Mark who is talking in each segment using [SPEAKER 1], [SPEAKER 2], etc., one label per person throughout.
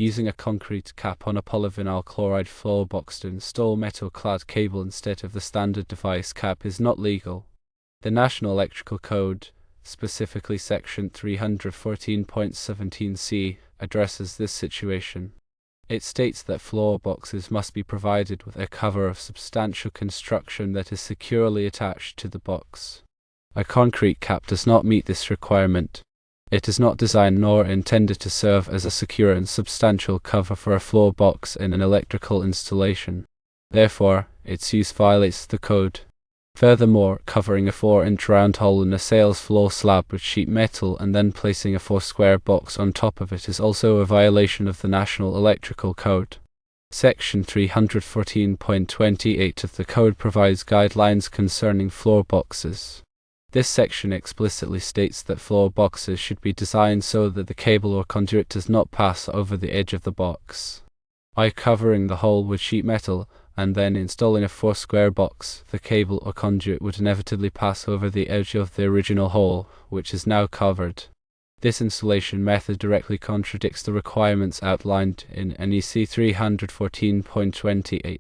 [SPEAKER 1] using a concrete cap on a polyvinyl chloride floor box to install metal-clad cable instead of the standard device cap is not legal. The National Electrical Code, specifically Section 314.17c, addresses this situation. It states that floor boxes must be provided with a cover of substantial construction that is securely attached to the box. A concrete cap does not meet this requirement. It is not designed nor intended to serve as a secure and substantial cover for a floor box in an electrical installation. Therefore, its use violates the code. Furthermore, covering a 4-inch round hole in a sales floor slab with sheet metal and then placing a 4-square box on top of it is also a violation of the National Electrical Code. Section 314.28 of the code provides guidelines concerning floor boxes. This section explicitly states that floor boxes should be designed so that the cable or conduit does not pass over the edge of the box. By covering the hole with sheet metal and then installing a 4-square box, the cable or conduit would inevitably pass over the edge of the original hole, which is now covered. This installation method directly contradicts the requirements outlined in NEC 314.28.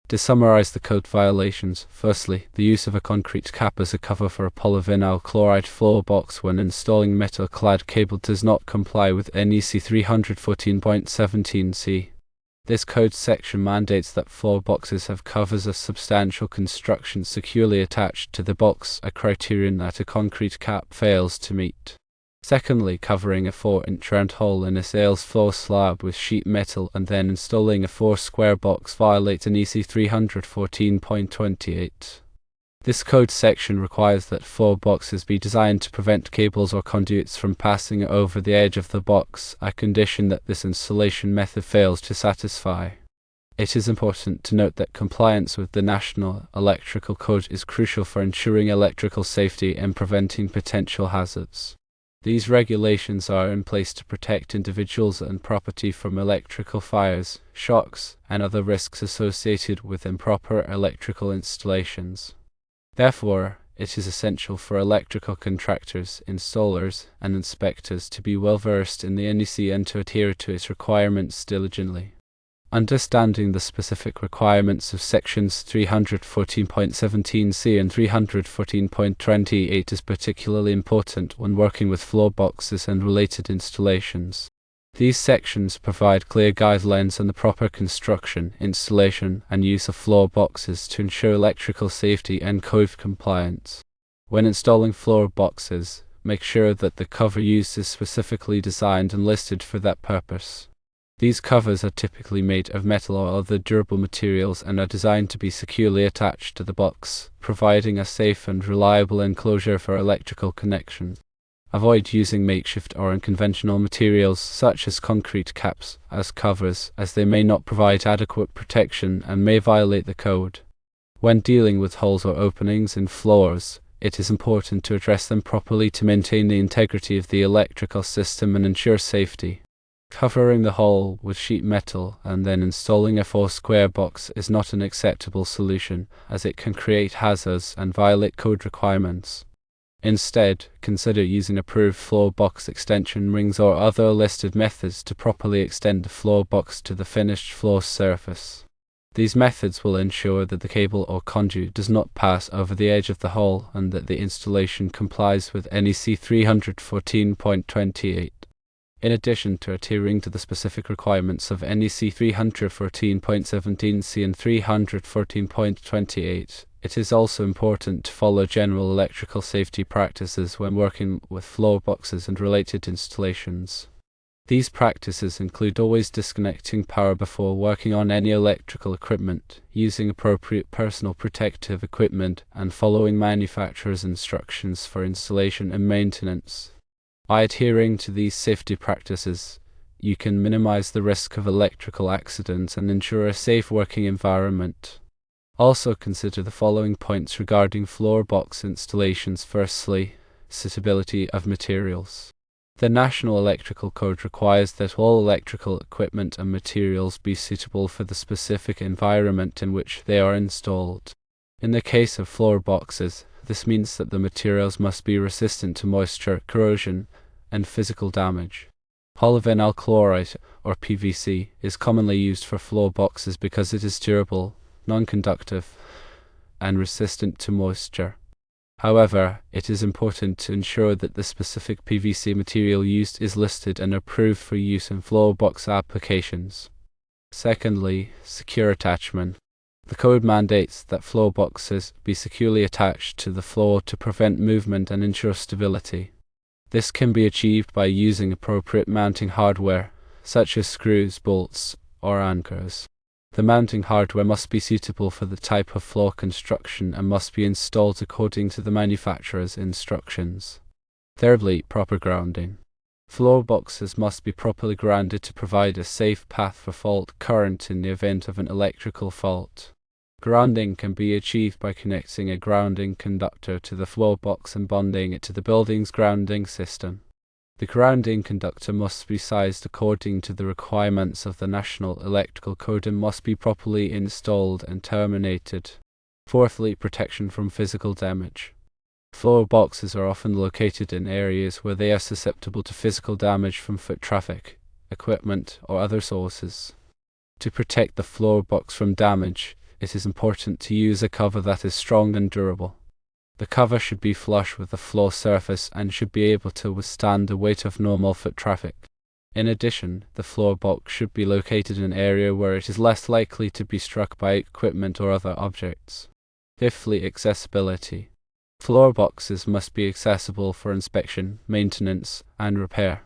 [SPEAKER 1] To summarize the code violations, firstly, the use of a concrete cap as a cover for a polyvinyl chloride floor box when installing metal-clad cable does not comply with NEC 314.17c. This code section mandates that floor boxes have covers of substantial construction securely attached to the box, a criterion that a concrete cap fails to meet. Secondly, covering a 4-inch round hole in a sales floor slab with sheet metal and then installing a 4-square box violates NEC 314.28. This code section requires that floor boxes be designed to prevent cables or conduits from passing over the edge of the box, a condition that this installation method fails to satisfy. It is important to note that compliance with the National Electrical Code is crucial for ensuring electrical safety and preventing potential hazards. These regulations are in place to protect individuals and property from electrical fires, shocks, and other risks associated with improper electrical installations. Therefore, it is essential for electrical contractors, installers, and inspectors to be well versed in the NEC and to adhere to its requirements diligently. Understanding the specific requirements of sections 314.17c and 314.28 is particularly important when working with floor boxes and related installations. These sections provide clear guidelines on the proper construction, installation, and use of floor boxes to ensure electrical safety and code compliance. When installing floor boxes, make sure that the cover used is specifically designed and listed for that purpose. These covers are typically made of metal or other durable materials and are designed to be securely attached to the box, providing a safe and reliable enclosure for electrical connection. Avoid using makeshift or unconventional materials such as concrete caps as covers, as they may not provide adequate protection and may violate the code. When dealing with holes or openings in floors, it is important to address them properly to maintain the integrity of the electrical system and ensure safety. Covering the hole with sheet metal and then installing a 4-square box is not an acceptable solution, as it can create hazards and violate code requirements. Instead, consider using approved floor box extension rings or other listed methods to properly extend the floor box to the finished floor surface. These methods will ensure that the cable or conduit does not pass over the edge of the hole and that the installation complies with NEC 314.28. In addition to adhering to the specific requirements of NEC 314.17c and 314.28, it is also important to follow general electrical safety practices when working with floor boxes and related installations. These practices include always disconnecting power before working on any electrical equipment, using appropriate personal protective equipment, and following manufacturer's instructions for installation and maintenance. By adhering to these safety practices, you can minimize the risk of electrical accidents and ensure a safe working environment. Also consider the following points regarding floor box installations. Firstly, suitability of materials. The National Electrical Code requires that all electrical equipment and materials be suitable for the specific environment in which they are installed. In the case of floor boxes, this means that the materials must be resistant to moisture, corrosion, and physical damage. Polyvinyl chloride, or PVC, is commonly used for floor boxes because it is durable, non-conductive, and resistant to moisture. However, it is important to ensure that the specific PVC material used is listed and approved for use in floor box applications. Secondly, secure attachment. The code mandates that floor boxes be securely attached to the floor to prevent movement and ensure stability. This can be achieved by using appropriate mounting hardware, such as screws, bolts, or anchors. The mounting hardware must be suitable for the type of floor construction and must be installed according to the manufacturer's instructions. Thirdly, proper grounding. Floor boxes must be properly grounded to provide a safe path for fault current in the event of an electrical fault. Grounding can be achieved by connecting a grounding conductor to the floor box and bonding it to the building's grounding system. The grounding conductor must be sized according to the requirements of the National Electrical Code and must be properly installed and terminated. Fourthly, protection from physical damage. Floor boxes are often located in areas where they are susceptible to physical damage from foot traffic, equipment, or other sources. To protect the floor box from damage, it is important to use a cover that is strong and durable. The cover should be flush with the floor surface and should be able to withstand the weight of normal foot traffic. In addition, the floor box should be located in an area where it is less likely to be struck by equipment or other objects. Fifthly, accessibility. Floor boxes must be accessible for inspection, maintenance, and repair.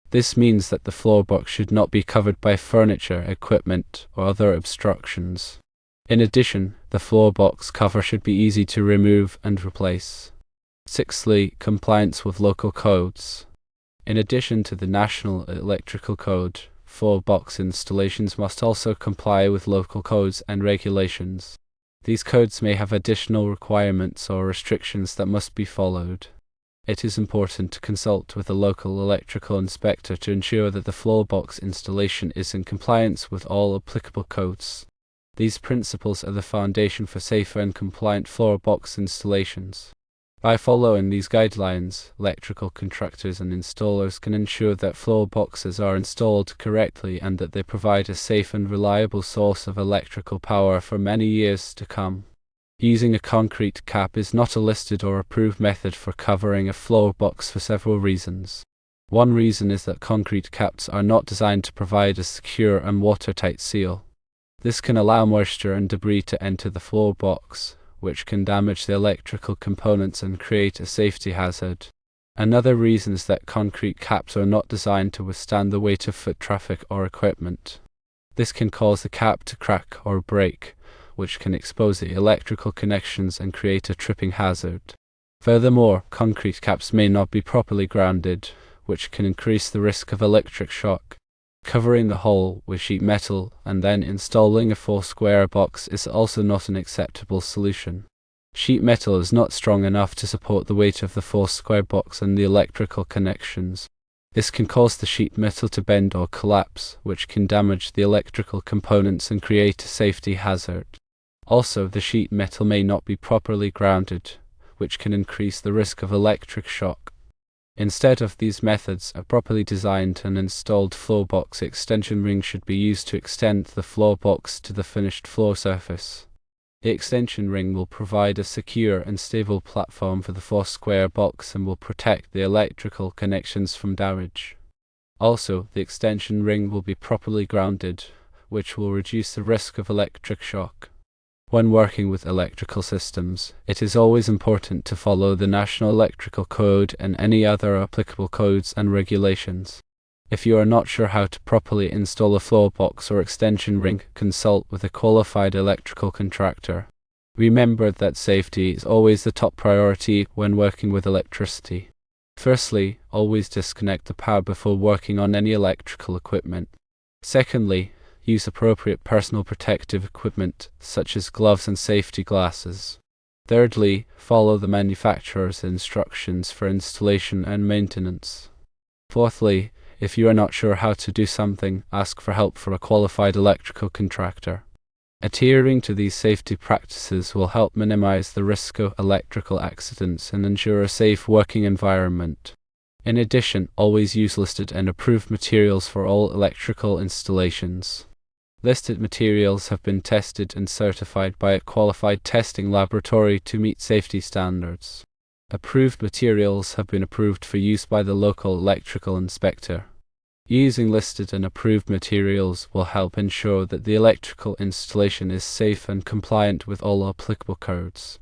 [SPEAKER 1] This means that the floor box should not be covered by furniture, equipment, or other obstructions. In addition, the floor box cover should be easy to remove and replace. Sixthly, compliance with local codes. In addition to the National Electrical Code, floor box installations must also comply with local codes and regulations. These codes may have additional requirements or restrictions that must be followed. It is important to consult with a local electrical inspector to ensure that the floor box installation is in compliance with all applicable codes. These principles are the foundation for safer and compliant floor box installations. By following these guidelines, electrical contractors and installers can ensure that floor boxes are installed correctly and that they provide a safe and reliable source of electrical power for many years to come. Using a concrete cap is not a listed or approved method for covering a floor box for several reasons. One reason is that concrete caps are not designed to provide a secure and watertight seal. This can allow moisture and debris to enter the floor box, which can damage the electrical components and create a safety hazard. Another reason is that concrete caps are not designed to withstand the weight of foot traffic or equipment. This can cause the cap to crack or break, which can expose the electrical connections and create a tripping hazard. Furthermore, concrete caps may not be properly grounded, which can increase the risk of electric shock. Covering the hole with sheet metal and then installing a four-square box is also not an acceptable solution. Sheet metal is not strong enough to support the weight of the four-square box and the electrical connections. This can cause the sheet metal to bend or collapse, which can damage the electrical components and create a safety hazard. Also, the sheet metal may not be properly grounded, which can increase the risk of electric shock. Instead of these methods, a properly designed and installed floor box extension ring should be used to extend the floor box to the finished floor surface. The extension ring will provide a secure and stable platform for the four-square box and will protect the electrical connections from damage. Also, the extension ring will be properly grounded, which will reduce the risk of electric shock. When working with electrical systems, it is always important to follow the National Electrical Code and any other applicable codes and regulations. If you are not sure how to properly install a floor box or extension ring, consult with a qualified electrical contractor. Remember that safety is always the top priority when working with electricity. Firstly, always disconnect the power before working on any electrical equipment. Secondly, use appropriate personal protective equipment, such as gloves and safety glasses. Thirdly, follow the manufacturer's instructions for installation and maintenance. Fourthly, if you are not sure how to do something, ask for help from a qualified electrical contractor. Adhering to these safety practices will help minimize the risk of electrical accidents and ensure a safe working environment. In addition, always use listed and approved materials for all electrical installations. Listed materials have been tested and certified by a qualified testing laboratory to meet safety standards. Approved materials have been approved for use by the local electrical inspector. Using listed and approved materials will help ensure that the electrical installation is safe and compliant with all applicable codes.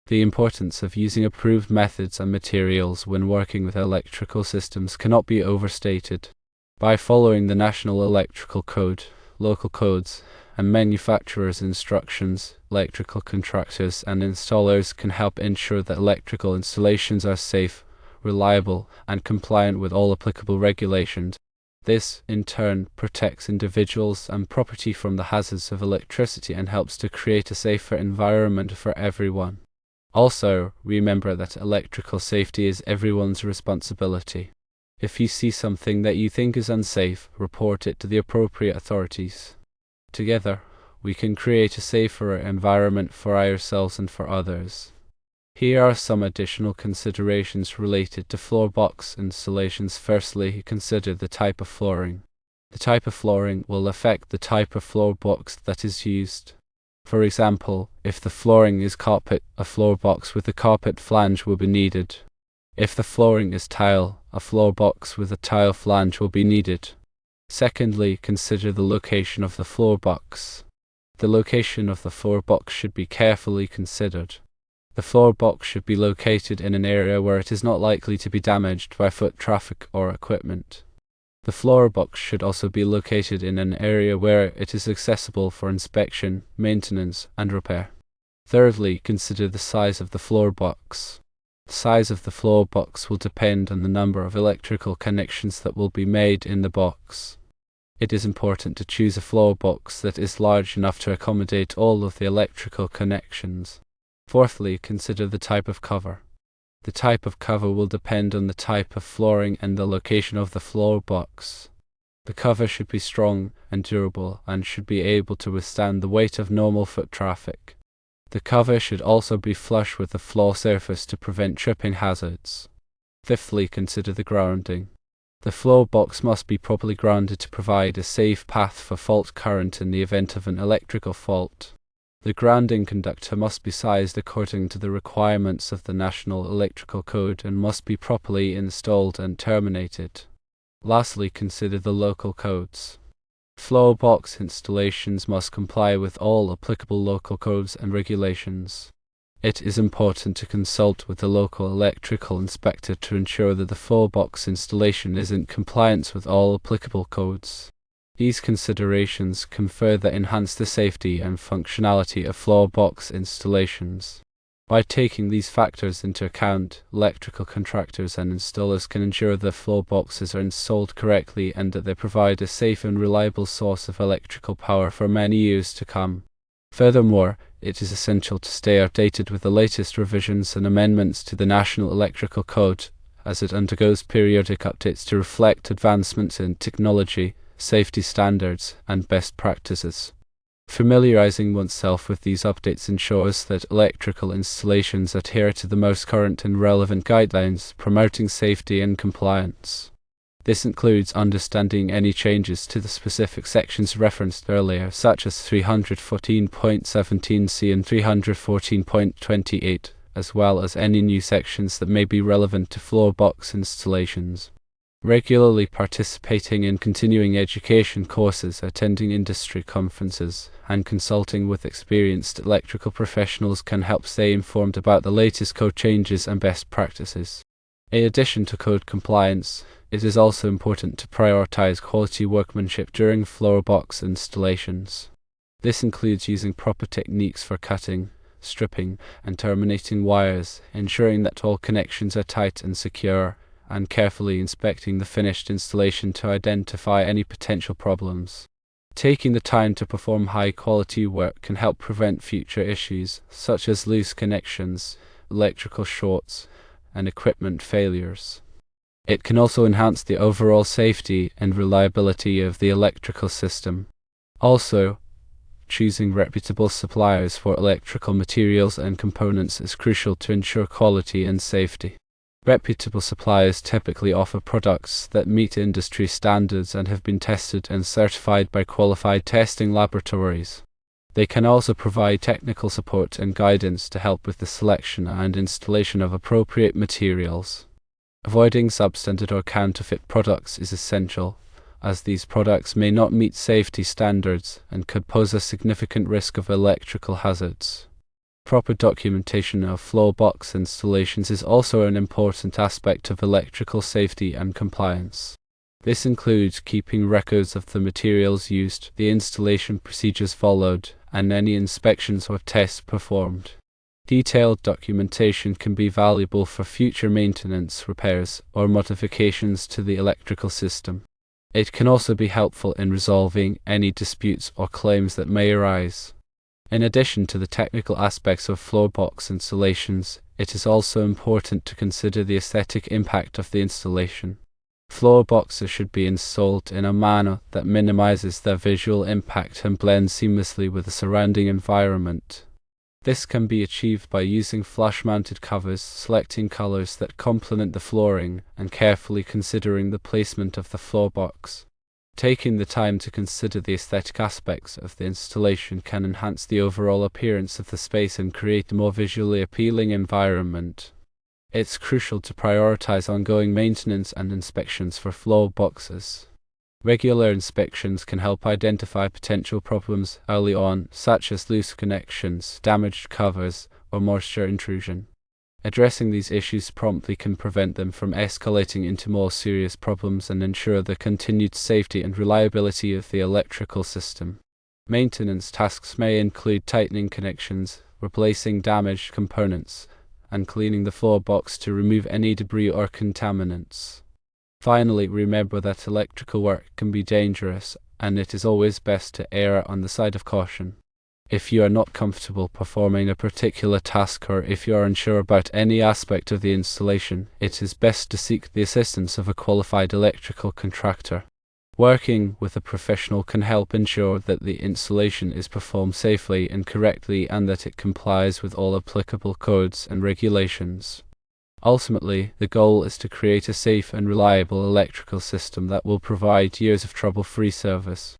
[SPEAKER 1] The importance of using approved methods and materials when working with electrical systems cannot be overstated. By following the National Electrical Code, local codes, and manufacturers' instructions, electrical contractors and installers can help ensure that electrical installations are safe, reliable, and compliant with all applicable regulations. This, in turn, protects individuals and property from the hazards of electricity and helps to create a safer environment for everyone. Also, remember that electrical safety is everyone's responsibility. If you see something that you think is unsafe, report it to the appropriate authorities. Together, we can create a safer environment for ourselves and for others. Here are some additional considerations related to floor box installations. Firstly, consider the type of flooring. The type of flooring will affect the type of floor box that is used. For example, if the flooring is carpet, a floor box with a carpet flange will be needed. If the flooring is tile, a floor box with a tile flange will be needed. Secondly, consider the location of the floor box. The location of the floor box should be carefully considered. The floor box should be located in an area where it is not likely to be damaged by foot traffic or equipment. The floor box should also be located in an area where it is accessible for inspection, maintenance, and repair. Thirdly, consider the size of the floor box. The size of the floor box will depend on the number of electrical connections that will be made in the box. It is important to choose a floor box that is large enough to accommodate all of the electrical connections. Fourthly, consider the type of cover. The type of cover will depend on the type of flooring and the location of the floor box. The cover should be strong and durable and should be able to withstand the weight of normal foot traffic. The cover should also be flush with the floor surface to prevent tripping hazards. Fifthly, consider the grounding. The floor box must be properly grounded to provide a safe path for fault current in the event of an electrical fault. The grounding conductor must be sized according to the requirements of the National Electrical Code and must be properly installed and terminated. Lastly, consider the local codes. Floor box installations must comply with all applicable local codes and regulations. It is important to consult with the local electrical inspector to ensure that the floor box installation is in compliance with all applicable codes. These considerations can further enhance the safety and functionality of floor box installations. By taking these factors into account, electrical contractors and installers can ensure that floor boxes are installed correctly and that they provide a safe and reliable source of electrical power for many years to come. Furthermore, it is essential to stay updated with the latest revisions and amendments to the National Electrical Code, as it undergoes periodic updates to reflect advancements in technology, safety standards, and best practices. Familiarizing oneself with these updates ensures that electrical installations adhere to the most current and relevant guidelines, promoting safety and compliance. This includes understanding any changes to the specific sections referenced earlier, such as 314.17c and 314.28, as well as any new sections that may be relevant to floor box installations. Regularly participating in continuing education courses, attending industry conferences, and consulting with experienced electrical professionals can help stay informed about the latest code changes and best practices. In addition to code compliance, it is also important to prioritize quality workmanship during floor box installations. This includes using proper techniques for cutting, stripping, and terminating wires, ensuring that all connections are tight and secure, and carefully inspecting the finished installation to identify any potential problems. Taking the time to perform high-quality work can help prevent future issues, such as loose connections, electrical shorts, and equipment failures. It can also enhance the overall safety and reliability of the electrical system. Also, choosing reputable suppliers for electrical materials and components is crucial to ensure quality and safety. Reputable suppliers typically offer products that meet industry standards and have been tested and certified by qualified testing laboratories. They can also provide technical support and guidance to help with the selection and installation of appropriate materials. Avoiding substandard or counterfeit products is essential, as these products may not meet safety standards and could pose a significant risk of electrical hazards. Proper documentation of floor box installations is also an important aspect of electrical safety and compliance. This includes keeping records of the materials used, the installation procedures followed, and any inspections or tests performed. Detailed documentation can be valuable for future maintenance, repairs, or modifications to the electrical system. It can also be helpful in resolving any disputes or claims that may arise. In addition to the technical aspects of floor box installations, it is also important to consider the aesthetic impact of the installation. Floor boxes should be installed in a manner that minimizes their visual impact and blends seamlessly with the surrounding environment. This can be achieved by using flush-mounted covers, selecting colors that complement the flooring, and carefully considering the placement of the floor box. Taking the time to consider the aesthetic aspects of the installation can enhance the overall appearance of the space and create a more visually appealing environment. It's crucial to prioritize ongoing maintenance and inspections for floor boxes. Regular inspections can help identify potential problems early on, such as loose connections, damaged covers, or moisture intrusion. Addressing these issues promptly can prevent them from escalating into more serious problems and ensure the continued safety and reliability of the electrical system. Maintenance tasks may include tightening connections, replacing damaged components, and cleaning the floor box to remove any debris or contaminants. Finally, remember that electrical work can be dangerous, and it is always best to err on the side of caution. If you are not comfortable performing a particular task, or if you are unsure about any aspect of the installation, it is best to seek the assistance of a qualified electrical contractor. Working with a professional can help ensure that the installation is performed safely and correctly and that it complies with all applicable codes and regulations. Ultimately, the goal is to create a safe and reliable electrical system that will provide years of trouble-free service.